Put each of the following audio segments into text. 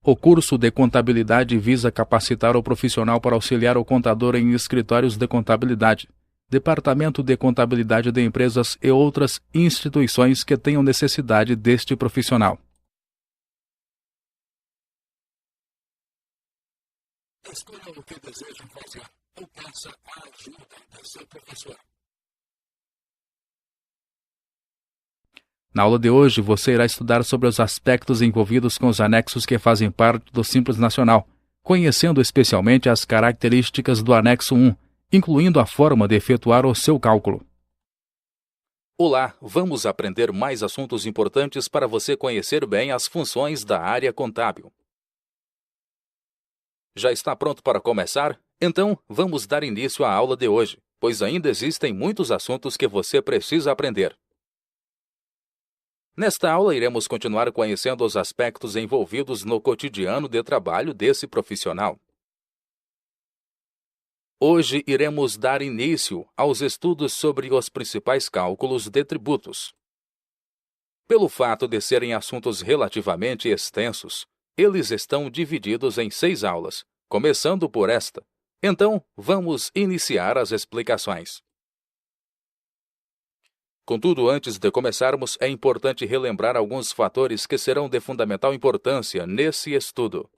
O curso de contabilidade visa capacitar o profissional para auxiliar o contador em escritórios de contabilidade, departamento de contabilidade de empresas e outras instituições que tenham necessidade deste profissional. Escolha o que deseja fazer ou peça a ajuda do seu professor. Na aula de hoje, você irá estudar sobre os aspectos envolvidos com os anexos que fazem parte do Simples Nacional, conhecendo especialmente as características do anexo 1, incluindo a forma de efetuar o seu cálculo. Olá, vamos aprender mais assuntos importantes para você conhecer bem as funções da área contábil. Já está pronto para começar? Então, vamos dar início à aula de hoje, pois ainda existem muitos assuntos que você precisa aprender. Nesta aula, iremos continuar conhecendo os aspectos envolvidos no cotidiano de trabalho desse profissional. Hoje, iremos dar início aos estudos sobre os principais cálculos de tributos. Pelo fato de serem assuntos relativamente extensos, eles estão divididos em 6 aulas, começando por esta. Então, vamos iniciar as explicações. Contudo, antes de começarmos, é importante relembrar alguns fatores que serão de fundamental importância nesse estudo.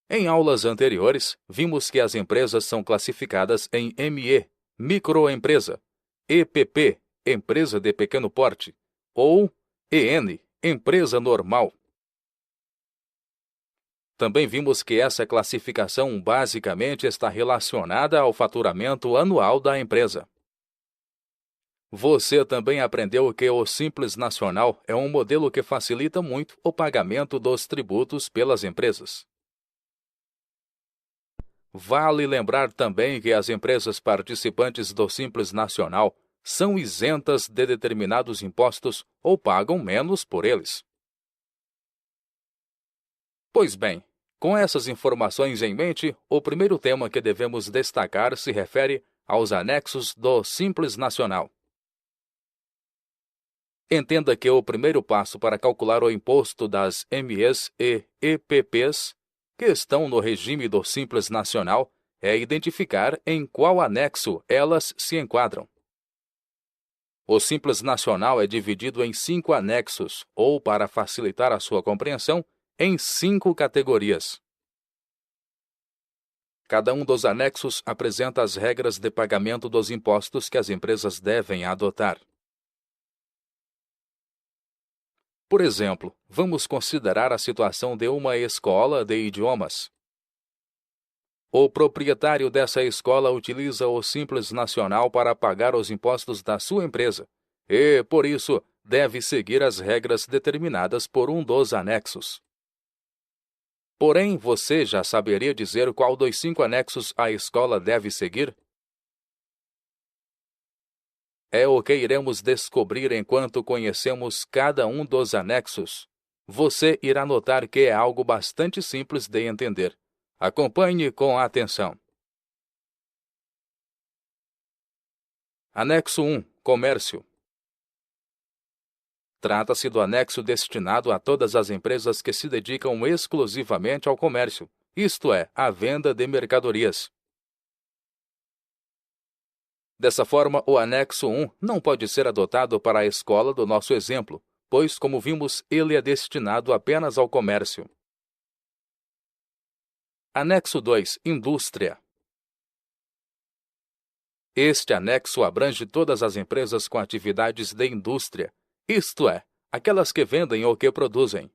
Em aulas anteriores, vimos que as empresas são classificadas em ME, microempresa, EPP, empresa de pequeno porte, ou EN, empresa normal. Também vimos que essa classificação basicamente está relacionada ao faturamento anual da empresa. Você também aprendeu que o Simples Nacional é um modelo que facilita muito o pagamento dos tributos pelas empresas. Vale lembrar também que as empresas participantes do Simples Nacional são isentas de determinados impostos ou pagam menos por eles. Pois bem, com essas informações em mente, o primeiro tema que devemos destacar se refere aos anexos do Simples Nacional. Entenda que o primeiro passo para calcular o imposto das MEs e EPPs, que estão no regime do Simples Nacional, é identificar em qual anexo elas se enquadram. O Simples Nacional é dividido em 5 anexos, ou, para facilitar a sua compreensão, em 5 categorias. Cada um dos anexos apresenta as regras de pagamento dos impostos que as empresas devem adotar. Por exemplo, vamos considerar a situação de uma escola de idiomas. O proprietário dessa escola utiliza o Simples Nacional para pagar os impostos da sua empresa e, por isso, deve seguir as regras determinadas por um dos anexos. Porém, você já saberia dizer qual dos 5 anexos a escola deve seguir? É o que iremos descobrir enquanto conhecemos cada um dos anexos. Você irá notar que é algo bastante simples de entender. Acompanhe com atenção. Anexo 1. Comércio. Trata-se do anexo destinado a todas as empresas que se dedicam exclusivamente ao comércio, isto é, à venda de mercadorias. Dessa forma, o anexo 1 não pode ser adotado para a escola do nosso exemplo, pois, como vimos, ele é destinado apenas ao comércio. Anexo 2. Indústria. Este anexo abrange todas as empresas com atividades de indústria, isto é, aquelas que vendem ou que produzem.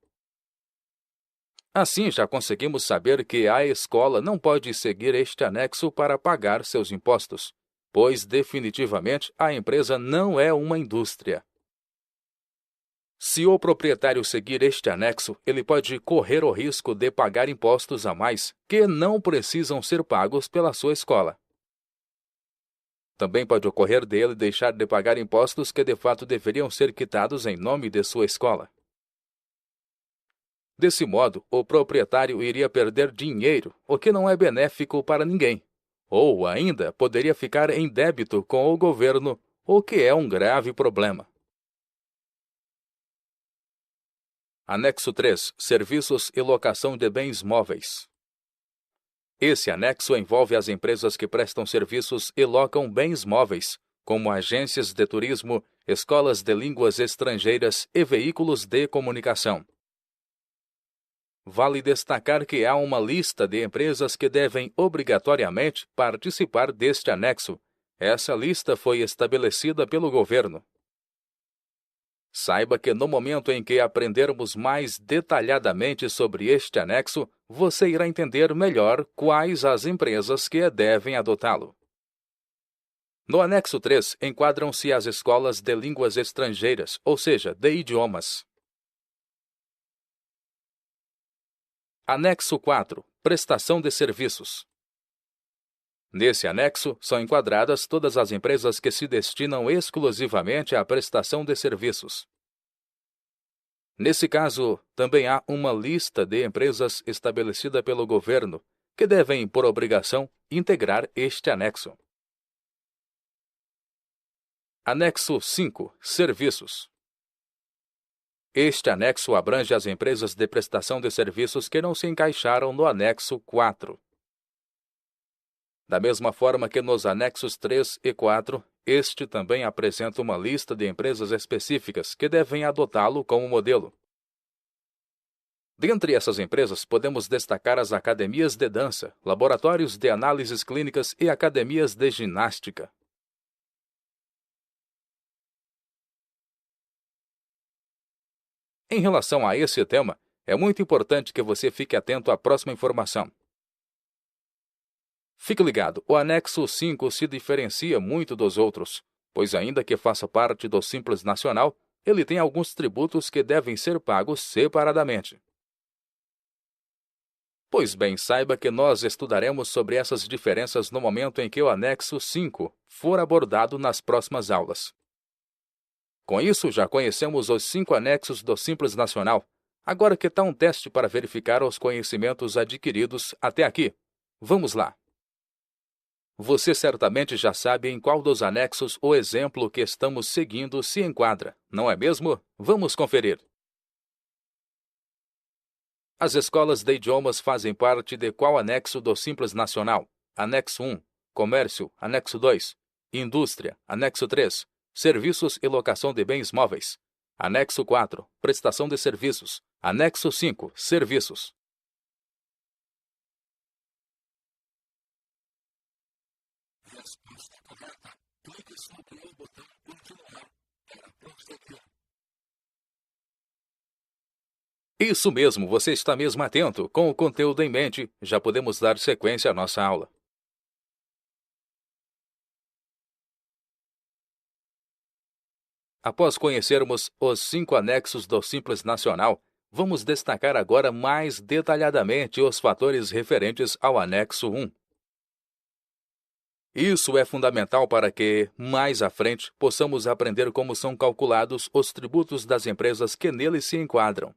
Assim, já conseguimos saber que a escola não pode seguir este anexo para pagar seus impostos, pois definitivamente a empresa não é uma indústria. Se o proprietário seguir este anexo, ele pode correr o risco de pagar impostos a mais que não precisam ser pagos pela sua escola. Também pode ocorrer dele deixar de pagar impostos que de fato deveriam ser quitados em nome de sua escola. Desse modo, o proprietário iria perder dinheiro, o que não é benéfico para ninguém. Ou ainda poderia ficar em débito com o governo, o que é um grave problema. Anexo 3. Serviços e locação de bens móveis. Esse anexo envolve as empresas que prestam serviços e locam bens móveis, como agências de turismo, escolas de línguas estrangeiras e veículos de comunicação. Vale destacar que há uma lista de empresas que devem obrigatoriamente participar deste anexo. Essa lista foi estabelecida pelo governo. Saiba que no momento em que aprendermos mais detalhadamente sobre este anexo, você irá entender melhor quais as empresas que devem adotá-lo. No anexo 3, enquadram-se as escolas de línguas estrangeiras, ou seja, de idiomas. Anexo 4. Prestação de serviços. Nesse anexo, são enquadradas todas as empresas que se destinam exclusivamente à prestação de serviços. Nesse caso, também há uma lista de empresas estabelecida pelo governo, que devem, por obrigação, integrar este anexo. Anexo 5. Serviços. Este anexo abrange as empresas de prestação de serviços que não se encaixaram no anexo 4. Da mesma forma que nos anexos 3 e 4, este também apresenta uma lista de empresas específicas que devem adotá-lo como modelo. Dentre essas empresas, podemos destacar as academias de dança, laboratórios de análises clínicas e academias de ginástica. Em relação a esse tema, é muito importante que você fique atento à próxima informação. Fique ligado, o anexo 5 se diferencia muito dos outros, pois ainda que faça parte do Simples Nacional, ele tem alguns tributos que devem ser pagos separadamente. Pois bem, saiba que nós estudaremos sobre essas diferenças no momento em que o anexo 5 for abordado nas próximas aulas. Com isso, já conhecemos os 5 anexos do Simples Nacional. Agora que tal um teste para verificar os conhecimentos adquiridos até aqui? Vamos lá! Você certamente já sabe em qual dos anexos o exemplo que estamos seguindo se enquadra, não é mesmo? Vamos conferir. As escolas de idiomas fazem parte de qual anexo do Simples Nacional? Anexo 1. Comércio. Anexo 2. Indústria. Anexo 3. Serviços e locação de bens móveis. Anexo 4. Prestação de serviços. Anexo 5. Serviços. Resposta correta. Clique sobre o botão continuar para prosseguir. Isso mesmo, você está mesmo atento. Com o conteúdo em mente, já podemos dar sequência à nossa aula. Após conhecermos os 5 anexos do Simples Nacional, vamos destacar agora mais detalhadamente os fatores referentes ao anexo 1. Isso é fundamental para que, mais à frente, possamos aprender como são calculados os tributos das empresas que nele se enquadram.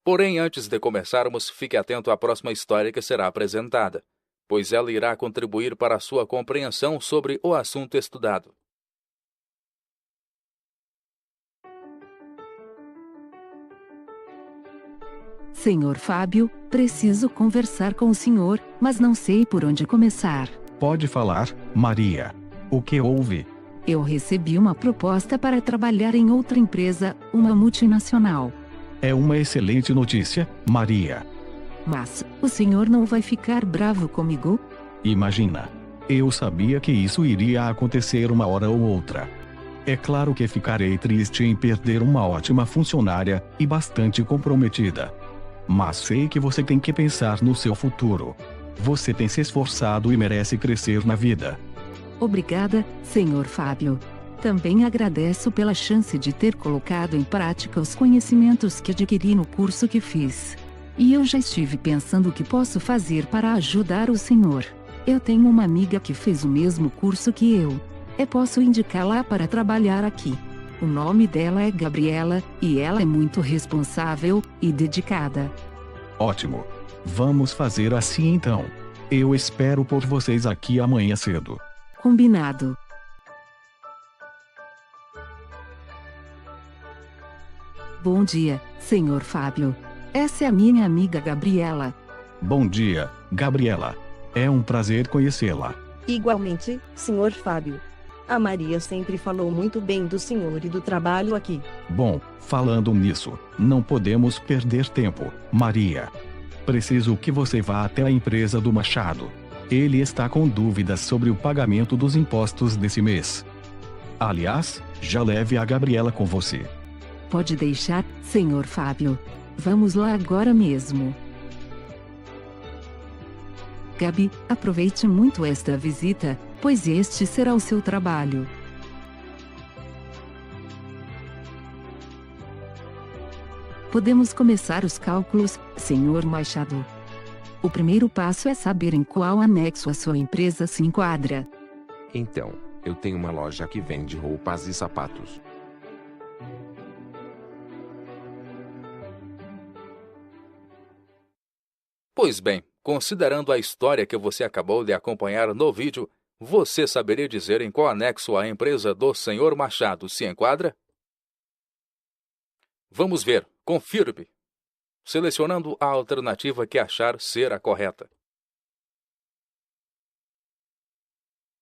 Porém, antes de começarmos, fique atento à próxima história que será apresentada, pois ela irá contribuir para a sua compreensão sobre o assunto estudado. Senhor Fábio, preciso conversar com o senhor, mas não sei por onde começar. Pode falar, Maria. O que houve? Eu recebi uma proposta para trabalhar em outra empresa, uma multinacional. É uma excelente notícia, Maria. Mas, o senhor não vai ficar bravo comigo? Imagina. Eu sabia que isso iria acontecer uma hora ou outra. É claro que ficarei triste em perder uma ótima funcionária e bastante comprometida. Mas sei que você tem que pensar no seu futuro. Você tem se esforçado e merece crescer na vida. Obrigada, senhor Fábio. Também agradeço pela chance de ter colocado em prática os conhecimentos que adquiri no curso que fiz. E eu já estive pensando o que posso fazer para ajudar o senhor. Eu tenho uma amiga que fez o mesmo curso que eu. E posso indicá-la para trabalhar aqui. O nome dela é Gabriela, e ela é muito responsável e dedicada. Ótimo. Vamos fazer assim então. Eu espero por vocês aqui amanhã cedo. Combinado. Bom dia, senhor Fábio. Essa é a minha amiga Gabriela. Bom dia, Gabriela. É um prazer conhecê-la. Igualmente, senhor Fábio. A Maria sempre falou muito bem do senhor e do trabalho aqui. Bom, falando nisso, não podemos perder tempo, Maria. Preciso que você vá até a empresa do Machado. Ele está com dúvidas sobre o pagamento dos impostos desse mês. Aliás, já leve a Gabriela com você. Pode deixar, senhor Fábio. Vamos lá agora mesmo. Gabi, aproveite muito esta visita, pois este será o seu trabalho. Podemos começar os cálculos, senhor Machado. O primeiro passo é saber em qual anexo a sua empresa se enquadra. Então, eu tenho uma loja que vende roupas e sapatos. Pois bem, considerando a história que você acabou de acompanhar no vídeo, você saberia dizer em qual anexo a empresa do Sr. Machado se enquadra? Vamos ver, confirme, selecionando a alternativa que achar ser a correta.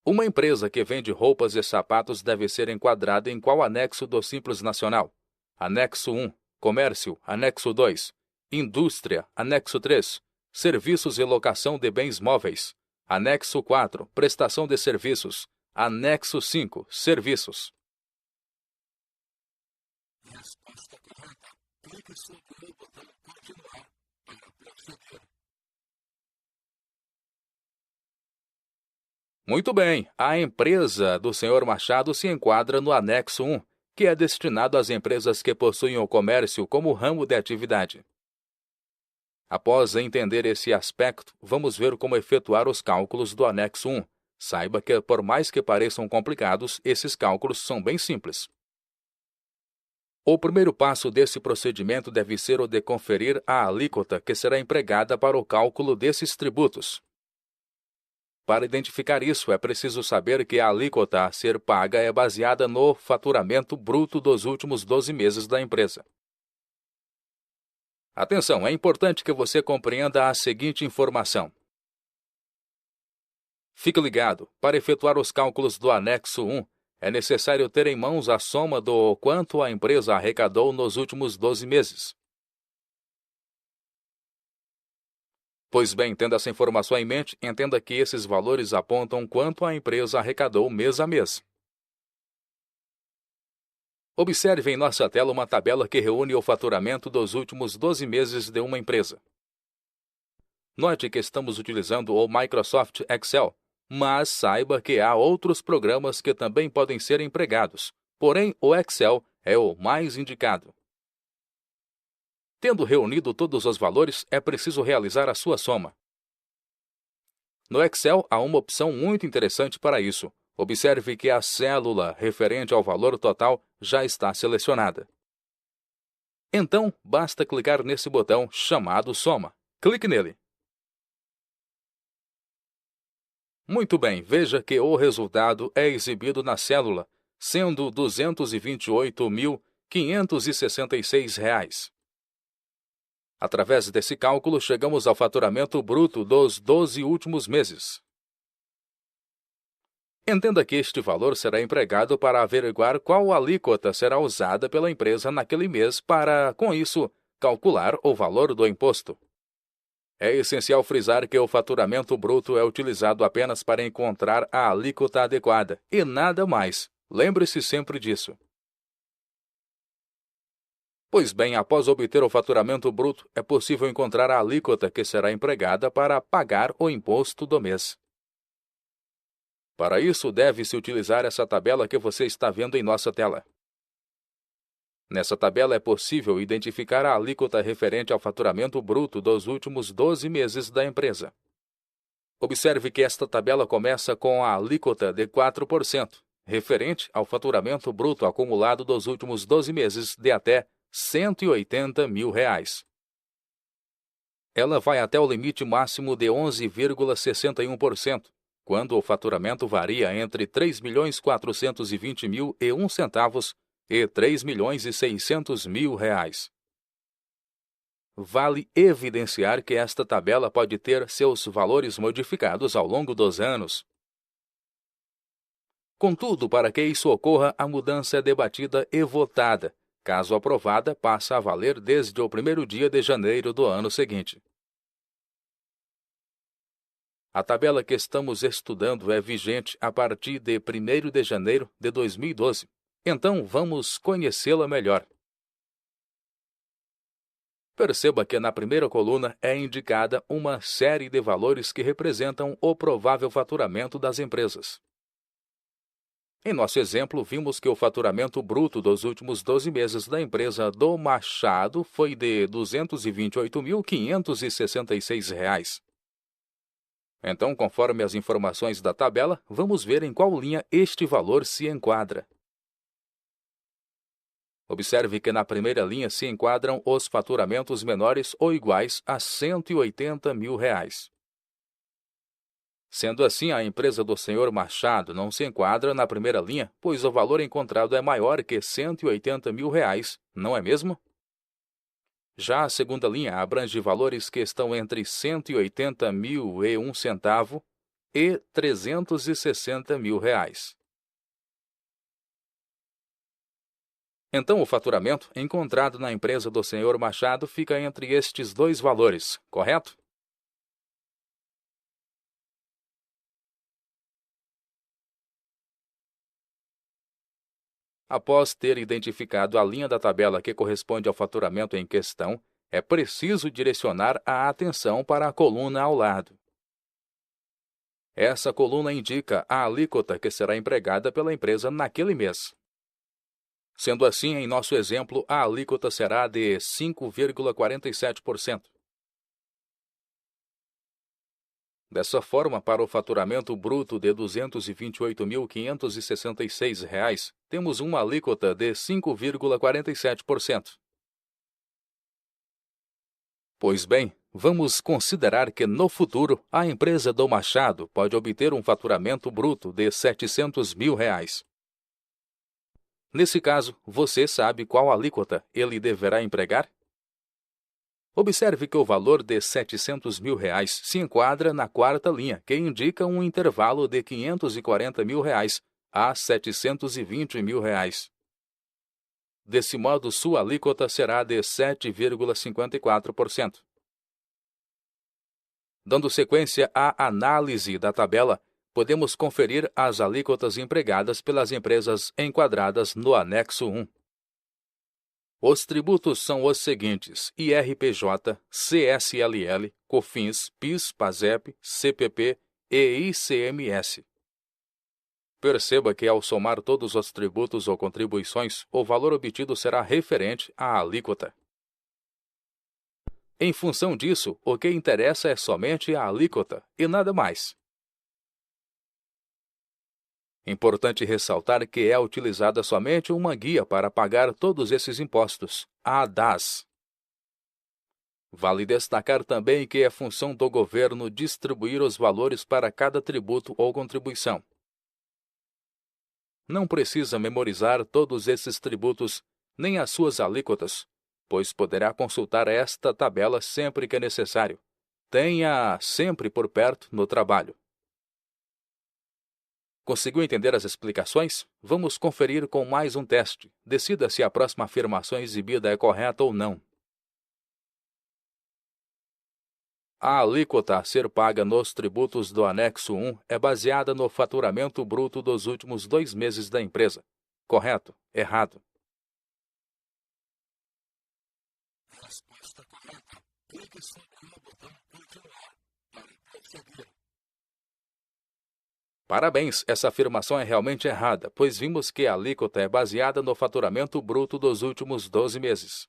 Uma empresa que vende roupas e sapatos deve ser enquadrada em qual anexo do Simples Nacional? Anexo 1, Comércio, Anexo 2, Indústria, Anexo 3, Serviços e locação de bens móveis. Anexo 4, Prestação de serviços. Anexo 5, Serviços. Resposta correta. Clique sobre o botão continuar para prosseguir. Muito bem, a empresa do Sr. Machado se enquadra no Anexo 1, que é destinado às empresas que possuem o comércio como ramo de atividade. Após entender esse aspecto, vamos ver como efetuar os cálculos do Anexo 1. Saiba que, por mais que pareçam complicados, esses cálculos são bem simples. O primeiro passo desse procedimento deve ser o de conferir a alíquota que será empregada para o cálculo desses tributos. Para identificar isso, é preciso saber que a alíquota a ser paga é baseada no faturamento bruto dos últimos 12 meses da empresa. Atenção, é importante que você compreenda a seguinte informação. Fique ligado, para efetuar os cálculos do Anexo 1, é necessário ter em mãos a soma do quanto a empresa arrecadou nos últimos 12 meses. Pois bem, tendo essa informação em mente, entenda que esses valores apontam quanto a empresa arrecadou mês a mês. Observe em nossa tela uma tabela que reúne o faturamento dos últimos 12 meses de uma empresa. Note que estamos utilizando o Microsoft Excel, mas saiba que há outros programas que também podem ser empregados, porém o Excel é o mais indicado. Tendo reunido todos os valores, é preciso realizar a sua soma. No Excel há uma opção muito interessante para isso. Observe que a célula referente ao valor total já está selecionada. Então, basta clicar nesse botão chamado Soma. Clique nele. Muito bem, veja que o resultado é exibido na célula, sendo R$ 228.566. Através desse cálculo, chegamos ao faturamento bruto dos 12 últimos meses. Entenda que este valor será empregado para averiguar qual alíquota será usada pela empresa naquele mês para, com isso, calcular o valor do imposto. É essencial frisar que o faturamento bruto é utilizado apenas para encontrar a alíquota adequada, e nada mais. Lembre-se sempre disso. Pois bem, após obter o faturamento bruto, é possível encontrar a alíquota que será empregada para pagar o imposto do mês. Para isso, deve-se utilizar essa tabela que você está vendo em nossa tela. Nessa tabela é possível identificar a alíquota referente ao faturamento bruto dos últimos 12 meses da empresa. Observe que esta tabela começa com a alíquota de 4%, referente ao faturamento bruto acumulado dos últimos 12 meses de até R$ 180 mil. Ela vai até o limite máximo de 11,61%. Quando o faturamento varia entre R$ 3.420.001 e R$ 3.600.000. Vale evidenciar que esta tabela pode ter seus valores modificados ao longo dos anos. Contudo, para que isso ocorra, a mudança é debatida e votada. Caso aprovada, passa a valer desde o primeiro dia de janeiro do ano seguinte. A tabela que estamos estudando é vigente a partir de 1º de janeiro de 2012. Então, vamos conhecê-la melhor. Perceba que na primeira coluna é indicada uma série de valores que representam o provável faturamento das empresas. Em nosso exemplo, vimos que o faturamento bruto dos últimos 12 meses da empresa do Machado foi de R$ 228.566. Então, conforme as informações da tabela, vamos ver em qual linha este valor se enquadra. Observe que na primeira linha se enquadram os faturamentos menores ou iguais a R$ 180.000. Sendo assim, a empresa do Sr. Machado não se enquadra na primeira linha, pois o valor encontrado é maior que R$ 180.000, não é mesmo? Já a segunda linha abrange valores que estão entre R$ 180.001 e R$ 360.000. Então, o faturamento encontrado na empresa do Sr. Machado fica entre estes dois valores, correto? Após ter identificado a linha da tabela que corresponde ao faturamento em questão, é preciso direcionar a atenção para a coluna ao lado. Essa coluna indica a alíquota que será empregada pela empresa naquele mês. Sendo assim, em nosso exemplo, a alíquota será de 5,47%. Dessa forma, para o faturamento bruto de R$ 228.566, temos uma alíquota de 5,47%. Pois bem, vamos considerar que no futuro a empresa do Machado pode obter um faturamento bruto de R$ 700.000. Nesse caso, você sabe qual alíquota ele deverá empregar? Observe que o valor de R$ 700.000 se enquadra na quarta linha, que indica um intervalo de R$ 540.000 a R$ 720.000. Desse modo, sua alíquota será de 7,54%. Dando sequência à análise da tabela, podemos conferir as alíquotas empregadas pelas empresas enquadradas no anexo 1. Os tributos são os seguintes: IRPJ, CSLL, COFINS, PIS, PASEP, CPP e ICMS. Perceba que, ao somar todos os tributos ou contribuições, o valor obtido será referente à alíquota. Em função disso, o que interessa é somente a alíquota e nada mais. Importante ressaltar que é utilizada somente uma guia para pagar todos esses impostos, a DAS. Vale destacar também que é função do governo distribuir os valores para cada tributo ou contribuição. Não precisa memorizar todos esses tributos, nem as suas alíquotas, pois poderá consultar esta tabela sempre que necessário. Tenha-a sempre por perto no trabalho. Conseguiu entender as explicações? Vamos conferir com mais um teste. Decida se a próxima afirmação exibida é correta ou não. A alíquota a ser paga nos tributos do anexo 1 é baseada no faturamento bruto dos últimos 2 meses da empresa. Correto? Errado? Resposta correta. Clique sempre no botão continuar para prosseguir. Parabéns, essa afirmação é realmente errada, pois vimos que a alíquota é baseada no faturamento bruto dos últimos 12 meses.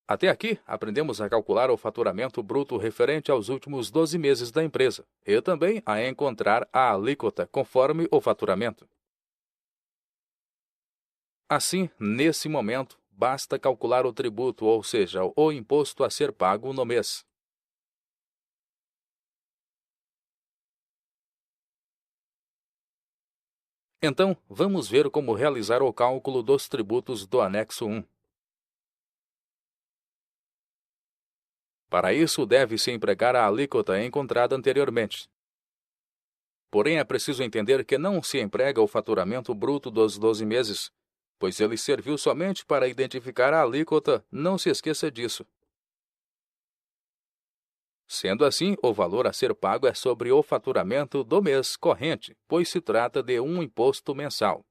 Até aqui, aprendemos a calcular o faturamento bruto referente aos últimos 12 meses da empresa e também a encontrar a alíquota conforme o faturamento. Assim, nesse momento, basta calcular o tributo, ou seja, o imposto a ser pago no mês. Então, vamos ver como realizar o cálculo dos tributos do anexo 1. Para isso, deve-se empregar a alíquota encontrada anteriormente. Porém, é preciso entender que não se emprega o faturamento bruto dos 12 meses, pois ele serviu somente para identificar a alíquota, não se esqueça disso. Sendo assim, o valor a ser pago é sobre o faturamento do mês corrente, pois se trata de um imposto mensal.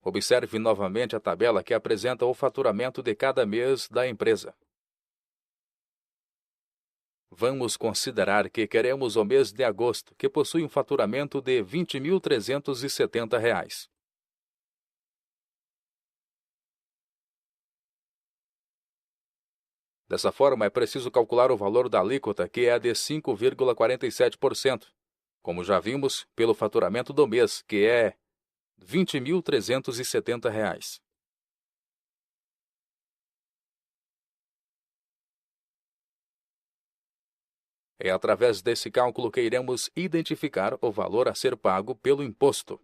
Observe novamente a tabela que apresenta o faturamento de cada mês da empresa. Vamos considerar que queremos o mês de agosto, que possui um faturamento de R$ 20.370. Dessa forma, é preciso calcular o valor da alíquota, que é de 5,47%, como já vimos, pelo faturamento do mês, que é R$ 20.370. É através desse cálculo que iremos identificar o valor a ser pago pelo imposto.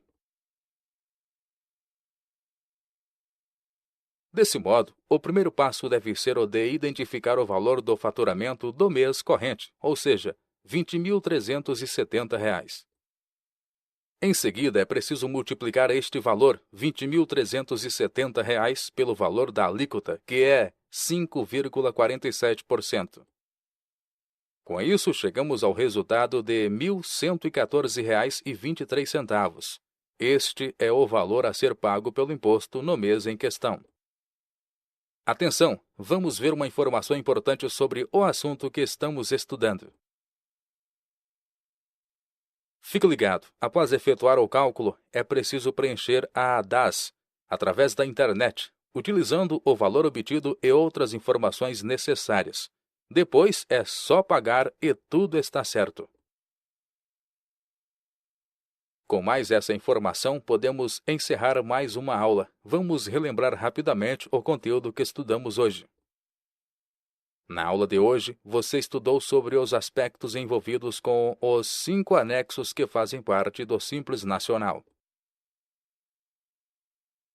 Desse modo, o primeiro passo deve ser o de identificar o valor do faturamento do mês corrente, ou seja, R$ 20.370. Em seguida, é preciso multiplicar este valor, R$ 20.370, pelo valor da alíquota, que é 5,47%. Com isso, chegamos ao resultado de R$ 1.114,23. Este é o valor a ser pago pelo imposto no mês em questão. Atenção! Vamos ver uma informação importante sobre o assunto que estamos estudando. Fique ligado, após efetuar o cálculo, é preciso preencher a DAS, através da internet, utilizando o valor obtido e outras informações necessárias. Depois é só pagar e tudo está certo. Com mais essa informação, podemos encerrar mais uma aula. Vamos relembrar rapidamente o conteúdo que estudamos hoje. Na aula de hoje, você estudou sobre os aspectos envolvidos com os 5 anexos que fazem parte do Simples Nacional.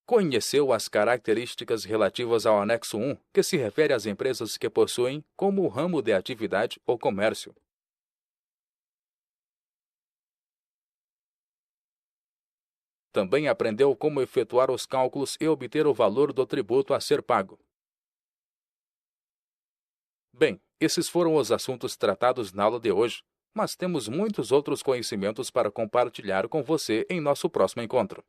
Conheceu as características relativas ao anexo 1, que se refere às empresas que possuem como ramo de atividade o comércio. Também aprendeu como efetuar os cálculos e obter o valor do tributo a ser pago. Bem, esses foram os assuntos tratados na aula de hoje, mas temos muitos outros conhecimentos para compartilhar com você em nosso próximo encontro.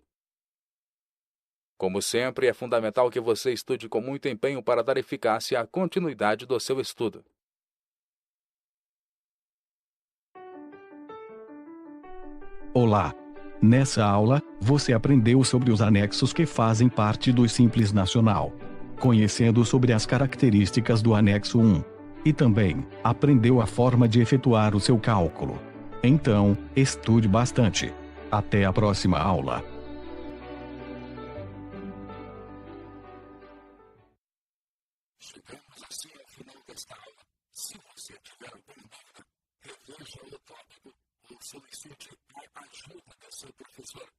Como sempre, é fundamental que você estude com muito empenho para dar eficácia à continuidade do seu estudo. Olá! Nessa aula, você aprendeu sobre os anexos que fazem parte do Simples Nacional, conhecendo sobre as características do anexo 1, e também aprendeu a forma de efetuar o seu cálculo. Então, estude bastante. Até a próxima aula. Chegamos assim ao final desta aula. Se você tiver alguma dúvida, reveja o tópico ou solicite a ajuda do seu professor.